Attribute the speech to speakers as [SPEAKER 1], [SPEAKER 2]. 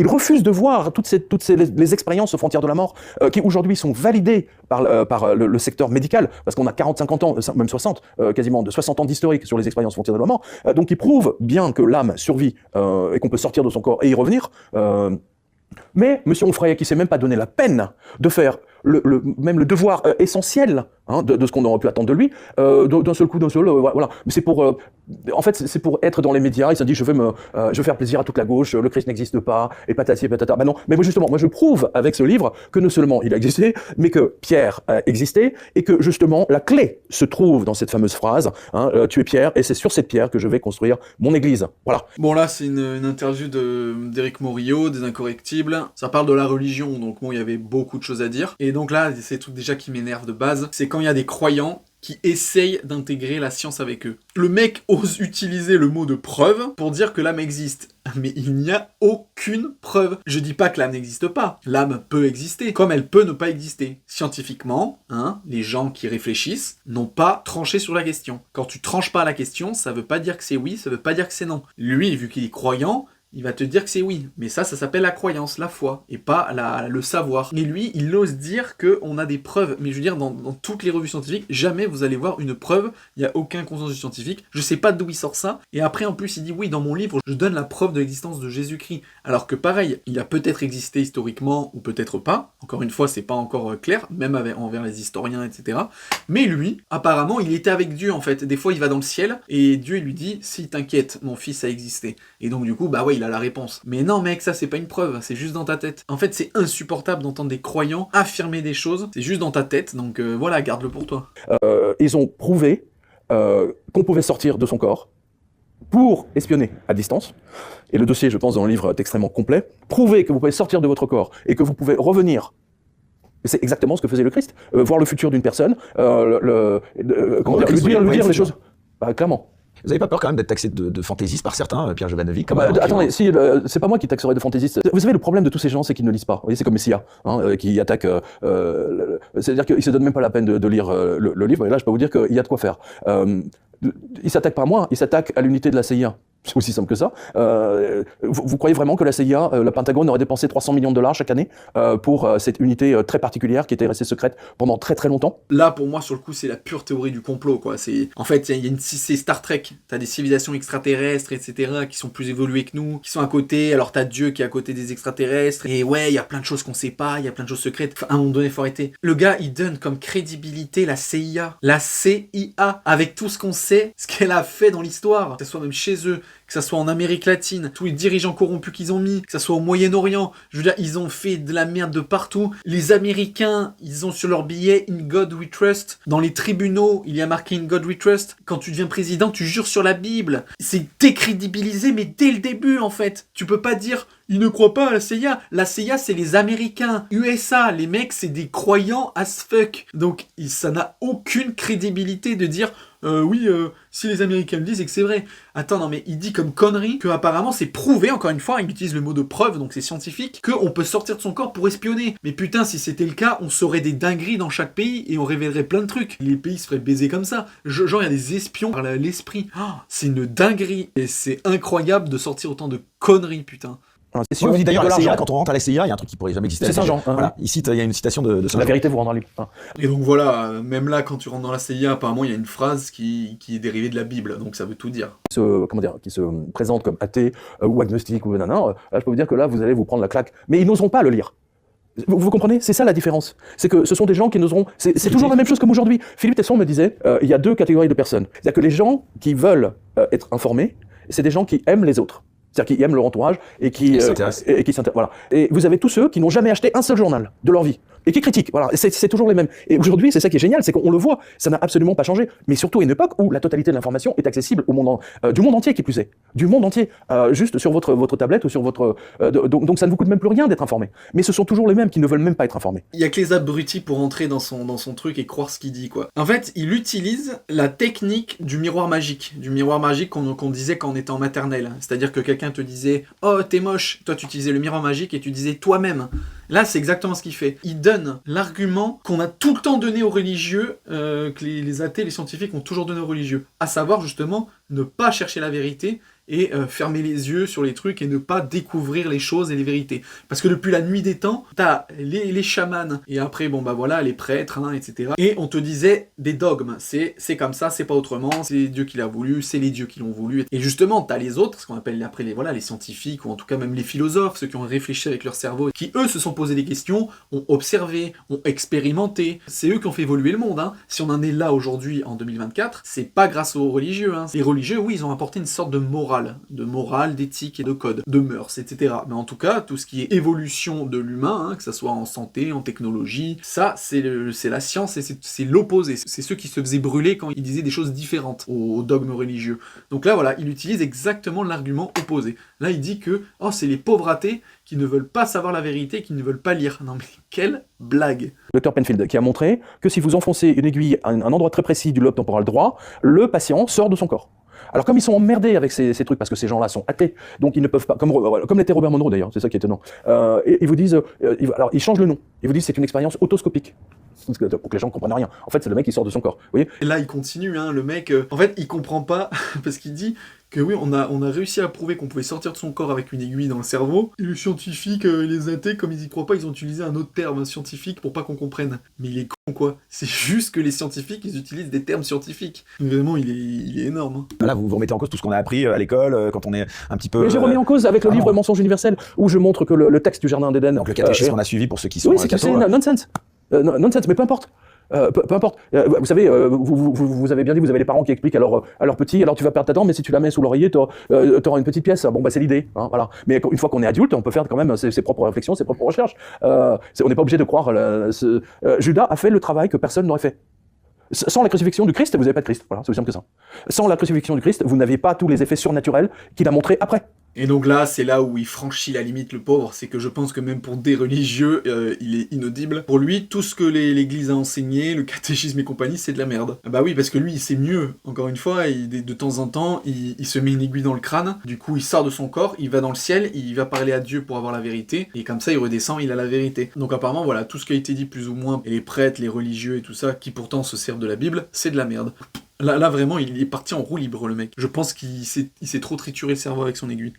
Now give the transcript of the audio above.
[SPEAKER 1] Il refuse de voir les expériences aux frontières de la mort qui aujourd'hui sont validées par le secteur médical, parce qu'on a 40-50 ans, même 60, quasiment de 60 ans d'historique sur les expériences aux frontières de la mort, donc ils prouvent bien que l'âme survit et qu'on peut sortir de son corps et y revenir. Mais M. Onfray, qui ne s'est même pas donné la peine de faire même le devoir essentiel de ce qu'on aurait pu attendre de lui, d'un seul coup, voilà. Mais c'est pour, en fait, c'est pour être dans les médias. Il s'est dit, je veux faire plaisir à toute la gauche, le Christ n'existe pas, et patati et patata. Ben non, mais moi, justement, moi je prouve avec ce livre que non seulement il a existé, mais que Pierre a existé, et que justement, la clé se trouve dans cette fameuse phrase, tu es Pierre, et c'est sur cette pierre que je vais construire mon église. Voilà.
[SPEAKER 2] Bon, là, c'est une interview d'Éric Morillo, des Incorrectibles. Ça parle de la religion, donc bon, il y avait beaucoup de choses à dire. Et donc là, c'est le truc déjà qui m'énerve de base, c'est quand il y a des croyants qui essayent d'intégrer la science avec eux. Le mec ose utiliser le mot de preuve pour dire que l'âme existe. Mais il n'y a aucune preuve. Je dis pas que l'âme n'existe pas. L'âme peut exister, comme elle peut ne pas exister. Scientifiquement, les gens qui réfléchissent n'ont pas tranché sur la question. Quand tu tranches pas la question, ça veut pas dire que c'est oui, ça veut pas dire que c'est non. Lui, vu qu'il est croyant, il va te dire que c'est oui, mais ça s'appelle la croyance, la foi, et pas le savoir. Et lui, il ose dire qu'on a des preuves, mais je veux dire, dans toutes les revues scientifiques, jamais vous allez voir une preuve, il n'y a aucun consensus scientifique, je sais pas d'où il sort ça, et après en plus il dit oui, dans mon livre, je donne la preuve de l'existence de Jésus-Christ, alors que pareil, il a peut-être existé historiquement, ou peut-être pas, encore une fois, c'est pas encore clair, même envers les historiens, etc. Mais lui, apparemment, il était avec Dieu en fait, des fois il va dans le ciel, et Dieu il lui dit, si t'inquiète, mon fils a existé. Et donc du coup, bah ouais, il a la réponse. Mais non mec, ça c'est pas une preuve, c'est juste dans ta tête. En fait, c'est insupportable d'entendre des croyants affirmer des choses, c'est juste dans ta tête, donc voilà, garde-le pour toi.
[SPEAKER 1] Ils ont prouvé qu'on pouvait sortir de son corps pour espionner à distance, et le dossier, je pense, dans le livre est extrêmement complet, prouver que vous pouvez sortir de votre corps et que vous pouvez revenir. C'est exactement ce que faisait le Christ, voir le futur d'une personne, lui dire les choses, clairement.
[SPEAKER 3] Vous n'avez pas peur quand même d'être taxé de fantaisiste par certains, Pierre Jovanovic
[SPEAKER 1] attendez, c'est pas moi qui taxerai de fantaisiste. Vous savez, le problème de tous ces gens, c'est qu'ils ne lisent pas. Vous voyez, c'est comme Messia, qui attaque... c'est-à-dire qu'ils ne se donnent même pas la peine de lire le livre, et là, je peux vous dire qu'il y a de quoi faire. Il s'attaque pas à moi, il s'attaque à l'unité de la CIA. C'est aussi simple que ça. Vous croyez vraiment que la CIA, le Pentagone aurait dépensé 300 millions de dollars chaque année pour cette unité très particulière qui était restée secrète pendant très très longtemps?
[SPEAKER 2] Là, pour moi, sur le coup, c'est la pure théorie du complot, quoi. En fait, c'est Star Trek. T'as des civilisations extraterrestres, etc., qui sont plus évoluées que nous, qui sont à côté. Alors t'as Dieu qui est à côté des extraterrestres. Et ouais, il y a plein de choses qu'on sait pas, il y a plein de choses secrètes. Enfin, à un moment donné, faut arrêter. Le gars, il donne comme crédibilité la CIA. La CIA, avec tout ce qu'on sait, ce qu'elle a fait dans l'histoire, que ce soit même chez eux, que ça soit en Amérique latine, tous les dirigeants corrompus qu'ils ont mis, que ça soit au Moyen-Orient, je veux dire, ils ont fait de la merde de partout. Les Américains, ils ont sur leur billet « In God We Trust ». Dans les tribunaux, il y a marqué « In God We Trust ». Quand tu deviens président, tu jures sur la Bible. C'est décrédibilisé, mais dès le début, en fait. Tu peux pas dire « Ils ne croient pas à la CIA ». La CIA, c'est les Américains. USA, les mecs, c'est des croyants as fuck. Donc, ça n'a aucune crédibilité de dire si les Américains le disent, c'est que c'est vrai. Attends, non mais il dit comme connerie que apparemment c'est prouvé, encore une fois, il utilise le mot de preuve, donc c'est scientifique, qu'on peut sortir de son corps pour espionner. Mais putain, si c'était le cas, on saurait des dingueries dans chaque pays et on révélerait plein de trucs. Les pays se feraient baiser comme ça. Genre, il y a des espions par l'esprit. C'est une dinguerie et c'est incroyable de sortir autant de conneries, putain.
[SPEAKER 3] C'est sûr, d'ailleurs, la CIA, quand on rentre à la CIA, il y a un truc qui pourrait jamais exister.
[SPEAKER 1] C'est Saint-Jean.
[SPEAKER 3] Voilà, ici, il y a une citation de Saint-Jean.
[SPEAKER 1] La vérité vous rendra libre.
[SPEAKER 2] Et donc voilà, même là, quand tu rentres dans la CIA, apparemment, il y a une phrase qui est dérivée de la Bible, donc ça veut tout dire.
[SPEAKER 1] Qui se présente comme athée ou agnostique ou nanana, là, je peux vous dire que là, vous allez vous prendre la claque. Mais ils n'oseront pas le lire. Vous comprenez? C'est ça la différence. C'est que ce sont des gens qui n'oseront... C'est toujours la même chose comme aujourd'hui. Philippe Tesson me disait, il y a deux catégories de personnes. C'est-à-dire que les gens qui veulent être informés, c'est des gens qui aiment les autres. C'est-à-dire qu'ils aiment leur entourage et qui s'intéressent. Voilà. Et vous avez tous ceux qui n'ont jamais acheté un seul journal de leur vie et qui critiquent. Voilà. C'est toujours les mêmes. Et aujourd'hui, c'est ça qui est génial, c'est qu'on le voit, ça n'a absolument pas changé. Mais surtout à une époque où la totalité de l'information est accessible au monde, du monde entier qui plus est. Du monde entier. Juste sur votre tablette ou sur votre... donc ça ne vous coûte même plus rien d'être informé. Mais ce sont toujours les mêmes qui ne veulent même pas être informés.
[SPEAKER 2] Il y a que les abrutis pour entrer dans son truc et croire ce qu'il dit, quoi. En fait, il utilise la technique du miroir magique. Du miroir magique qu'on disait quand on était en maternelle. C'est-à-dire que quelqu'un te disait « Oh, t'es moche !» Toi, tu utilisais le miroir magique et tu disais « toi-même ». Là, c'est exactement ce qu'il fait. Il donne l'argument qu'on a tout le temps donné aux religieux, que les athées, les scientifiques ont toujours donné aux religieux. À savoir, justement, ne pas chercher la vérité et fermer les yeux sur les trucs et ne pas découvrir les choses et les vérités. Parce que depuis la nuit des temps, t'as les chamans, et après, bon bah voilà, les prêtres, hein, etc. Et on te disait des dogmes, c'est comme ça, c'est pas autrement, c'est Dieu qui l'a voulu, c'est les dieux qui l'ont voulu. Et justement, t'as les autres, ce qu'on appelle après les scientifiques, ou en tout cas même les philosophes, ceux qui ont réfléchi avec leur cerveau, qui eux se sont posé des questions, ont observé, ont expérimenté. C'est eux qui ont fait évoluer le monde, hein. Si on en est là aujourd'hui, en 2024, c'est pas grâce aux religieux, hein. Les religieux, oui, ils ont apporté une sorte de morale, d'éthique et de code, de mœurs, etc. Mais en tout cas, tout ce qui est évolution de l'humain, hein, que ça soit en santé, en technologie, ça, c'est la science et c'est l'opposé. C'est ceux qui se faisaient brûler quand ils disaient des choses différentes aux dogmes religieux. Donc là, voilà, il utilise exactement l'argument opposé. Là, il dit que, oh, c'est les pauvres athées qui ne veulent pas savoir la vérité, qui ne veulent pas lire. Non mais, quelle blague!
[SPEAKER 1] Dr Penfield, qui a montré que si vous enfoncez une aiguille à un endroit très précis du lobe temporal droit, le patient sort de son corps. Alors comme ils sont emmerdés avec ces trucs, parce que ces gens-là sont athées, donc ils ne peuvent pas, comme l'était Robert Monroe d'ailleurs, c'est ça qui est étonnant, et ils vous disent, alors ils changent le nom, ils vous disent c'est une expérience autoscopique, pour que les gens ne comprennent rien. En fait c'est le mec qui sort de son corps, vous voyez.
[SPEAKER 2] Et là il continue, hein, le mec, en fait il comprend pas, parce qu'il dit que oui, on a réussi à prouver qu'on pouvait sortir de son corps avec une aiguille dans le cerveau, et les scientifiques, les athées, comme ils y croient pas, ils ont utilisé un autre terme scientifique pour pas qu'on comprenne. Mais il est con quoi, c'est juste que les scientifiques, ils utilisent des termes scientifiques. Vraiment, il est énorme. Hein.
[SPEAKER 3] Là, vous remettez en cause tout ce qu'on a appris à l'école, quand on est un petit peu...
[SPEAKER 1] Mais j'ai remis en cause avec le livre Mensonge universel, où je montre que le texte du Jardin d'Éden...
[SPEAKER 3] Donc le catéchisme qu'on a suivi pour ceux qui sont...
[SPEAKER 1] Oui, c'est nonsense. Nonsense, mais peu importe. Peu importe. Vous savez, vous avez bien dit, vous avez les parents qui expliquent à leurs petits, alors tu vas perdre ta dent, mais si tu la mets sous l'oreiller, t'auras une petite pièce. Bon, bah c'est l'idée, hein, voilà. Mais une fois qu'on est adulte, on peut faire quand même ses propres réflexions, ses propres recherches. On n'est pas obligé de croire. Judas a fait le travail que personne n'aurait fait. Sans la crucifixion du Christ, vous n'avez pas de Christ. Voilà, c'est aussi simple que ça. Sans la crucifixion du Christ, vous n'avez pas tous les effets surnaturels qu'il a montrés après.
[SPEAKER 2] Et donc là, c'est là où il franchit la limite, le pauvre. C'est que je pense que même pour des religieux, il est inaudible. Pour lui, tout ce que l'Église a enseigné, le catéchisme et compagnie, c'est de la merde. Ah bah oui, parce que lui, il sait mieux. Encore une fois, de temps en temps, il se met une aiguille dans le crâne. Du coup, il sort de son corps, il va dans le ciel, il va parler à Dieu pour avoir la vérité. Et comme ça, il redescend, il a la vérité. Donc apparemment, voilà, tout ce qui a été dit plus ou moins, et les prêtres, les religieux et tout ça, qui pourtant se servent de la Bible, c'est de la merde. Là vraiment, il est parti en roue libre, le mec. Je pense qu'il s'est trop trituré le cerveau avec son aiguille.